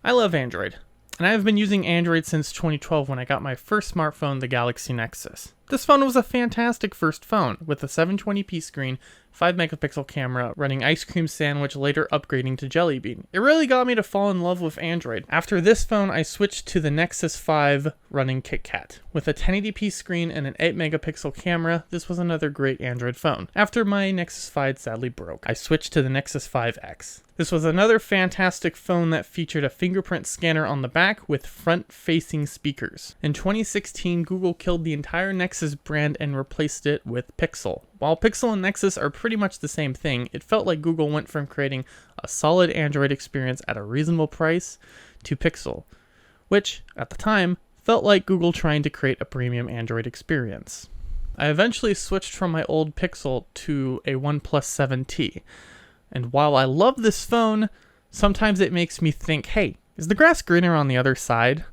I love Android, and I have been using Android since 2012 when I got my first smartphone, the Galaxy Nexus. This phone was a fantastic first phone, with a 720p screen, 5-megapixel camera, running Ice Cream Sandwich, later upgrading to Jelly Bean. It really got me to fall in love with Android. After this phone, I switched to the Nexus 5 running KitKat. With a 1080p screen and an 8-megapixel camera, this was another great Android phone. After my Nexus 5 sadly broke, I switched to the Nexus 5X. This was another fantastic phone that featured a fingerprint scanner on the back with front-facing speakers. In 2016, Google killed the entire Nexus brand and replaced it with Pixel. While Pixel and Nexus are pretty much the same thing, it felt like Google went from creating a solid Android experience at a reasonable price to Pixel, which, at the time, felt like Google trying to create a premium Android experience. I eventually switched from my old Pixel to a OnePlus 7T. And while I love this phone, sometimes it makes me think, hey, is the grass greener on the other side?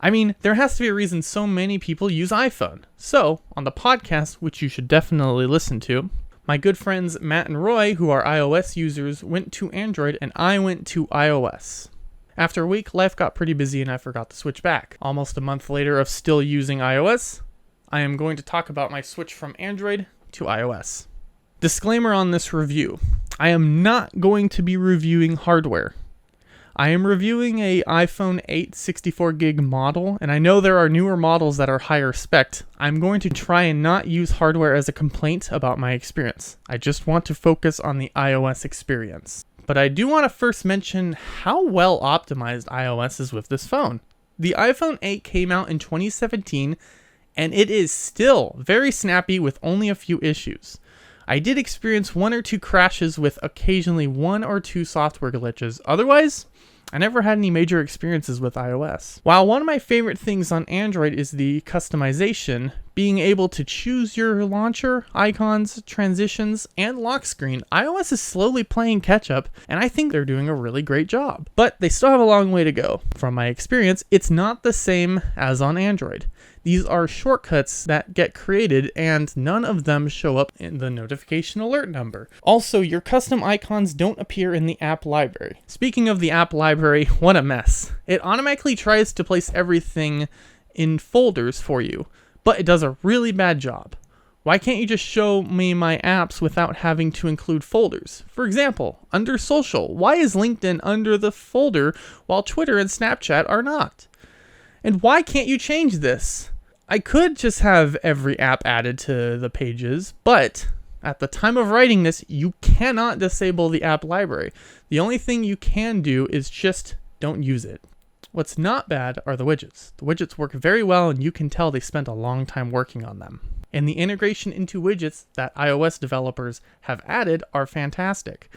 I mean, there has to be a reason so many people use iPhone. So, on the podcast, which you should definitely listen to, my good friends Matt and Roy, who are iOS users, went to Android and I went to iOS. After a week, life got pretty busy and I forgot to switch back. Almost a month later of still using iOS, I am going to talk about my switch from Android to iOS. Disclaimer on this review. I am not going to be reviewing hardware. I am reviewing a iPhone 8 64GB model, and I know there are newer models that are higher spec. I'm going to try and not use hardware as a complaint about my experience. I just want to focus on the iOS experience. But I do want to first mention how well optimized iOS is with this phone. The iPhone 8 came out in 2017, and it is still very snappy with only a few issues. I did experience one or two crashes with occasionally one or two software glitches. Otherwise, I never had any major experiences with iOS. While one of my favorite things on Android is the customization, being able to choose your launcher, icons, transitions, and lock screen, iOS is slowly playing catch up, and I think they're doing a really great job. But they still have a long way to go. From my experience, it's not the same as on Android. These are shortcuts that get created and none of them show up in the notification alert number. Also, your custom icons don't appear in the app library. Speaking of the app library, what a mess. It automatically tries to place everything in folders for you, but it does a really bad job. Why can't you just show me my apps without having to include folders? For example, under social, why is LinkedIn under the folder while Twitter and Snapchat are not? And why can't you change this? I could just have every app added to the pages, but at the time of writing this, you cannot disable the app library. The only thing you can do is just don't use it. What's not bad are the widgets. The widgets work very well and you can tell they spent a long time working on them. And the integration into widgets that iOS developers have added are fantastic.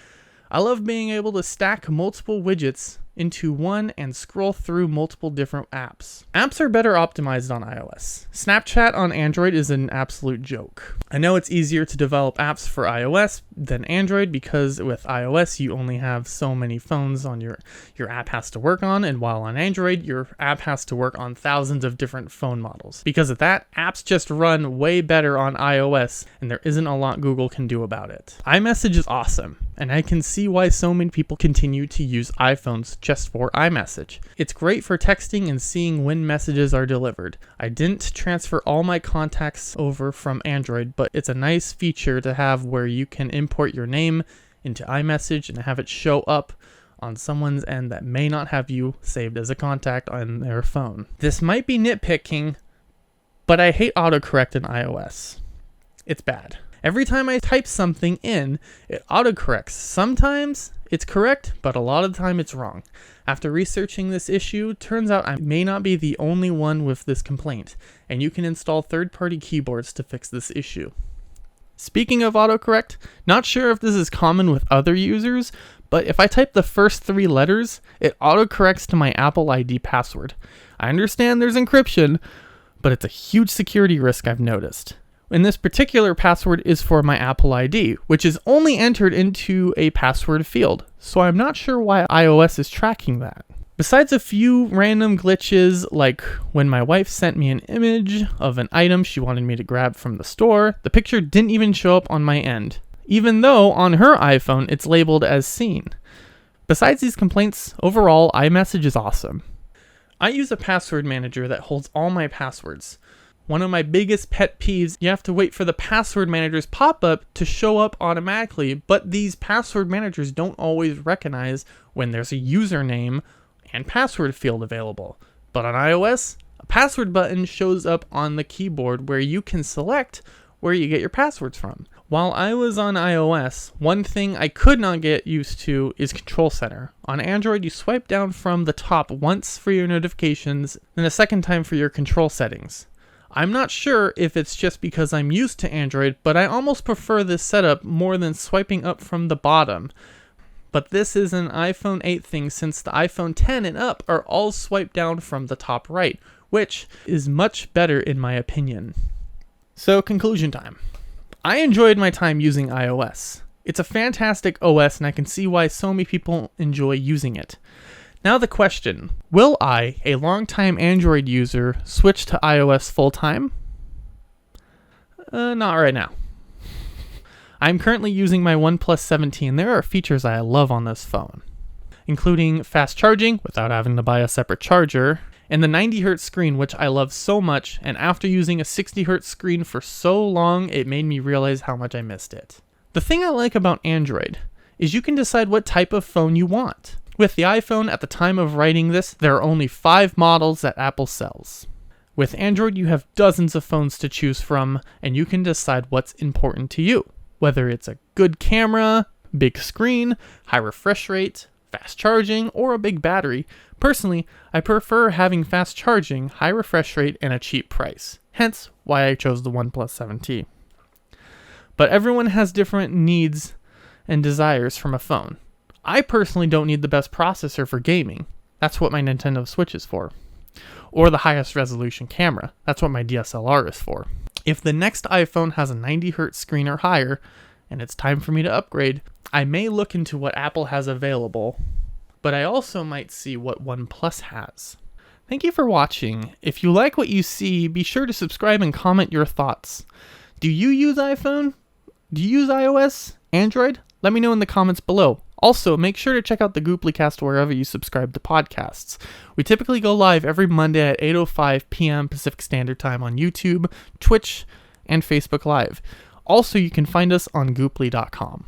I love being able to stack multiple widgets into one and scroll through multiple different apps. Apps are better optimized on iOS. Snapchat on Android is an absolute joke. I know it's easier to develop apps for iOS than Android because with iOS you only have so many phones on your app has to work on, and while on Android your app has to work on thousands of different phone models. Because of that, apps just run way better on iOS and there isn't a lot Google can do about it. iMessage is awesome, and I can see why so many people continue to use iPhones just for iMessage. It's great for texting and seeing when messages are delivered. I didn't transfer all my contacts over from Android, but it's a nice feature to have where you can import your name into iMessage and have it show up on someone's end that may not have you saved as a contact on their phone. This might be nitpicking, but I hate autocorrect in iOS. It's bad. Every time I type something in, it autocorrects. Sometimes it's correct, but a lot of the time it's wrong. After researching this issue, turns out I may not be the only one with this complaint, and you can install third-party keyboards to fix this issue. Speaking of autocorrect, not sure if this is common with other users, but if I type the first 3 letters, it autocorrects to my Apple ID password. I understand there's encryption, but it's a huge security risk I've noticed. And this particular password is for my Apple ID, which is only entered into a password field, so I'm not sure why iOS is tracking that. Besides a few random glitches, like when my wife sent me an image of an item she wanted me to grab from the store, the picture didn't even show up on my end, even though on her iPhone it's labeled as seen. Besides these complaints, overall, iMessage is awesome. I use a password manager that holds all my passwords. One of my biggest pet peeves, you have to wait for the password manager's pop-up to show up automatically, but these password managers don't always recognize when there's a username and password field available. But on iOS, a password button shows up on the keyboard where you can select where you get your passwords from. While I was on iOS, one thing I could not get used to is Control Center. On Android, you swipe down from the top once for your notifications, then a second time for your control settings. I'm not sure if it's just because I'm used to Android, but I almost prefer this setup more than swiping up from the bottom. But this is an iPhone 8 thing, since the iPhone 10 and up are all swiped down from the top right, which is much better in my opinion. So, conclusion time. I enjoyed my time using iOS. It's a fantastic OS and I can see why so many people enjoy using it. Now the question, will I, a longtime Android user, switch to iOS full-time? Not right now. I'm currently using my OnePlus 17 and there are features I love on this phone, including fast charging without having to buy a separate charger, and the 90Hz screen, which I love so much, and after using a 60Hz screen for so long, it made me realize how much I missed it. The thing I like about Android is you can decide what type of phone you want. With the iPhone, at the time of writing this, there are only 5 models that Apple sells. With Android, you have dozens of phones to choose from, and you can decide what's important to you. Whether it's a good camera, big screen, high refresh rate, fast charging, or a big battery. Personally, I prefer having fast charging, high refresh rate, and a cheap price. Hence, why I chose the OnePlus 7T. But everyone has different needs and desires from a phone. I personally don't need the best processor for gaming. That's what my Nintendo Switch is for. Or the highest resolution camera. That's what my DSLR is for. If the next iPhone has a 90Hz screen or higher, and it's time for me to upgrade, I may look into what Apple has available, but I also might see what OnePlus has. Thank you for watching. If you like what you see, be sure to subscribe and comment your thoughts. Do you use iPhone? Do you use iOS? Android? Let me know in the comments below. Also, make sure to check out the Goopply cast wherever you subscribe to podcasts. We typically go live every Monday at 8:05 p.m. Pacific Standard Time on YouTube, Twitch, and Facebook Live. Also, you can find us on Goopply.com.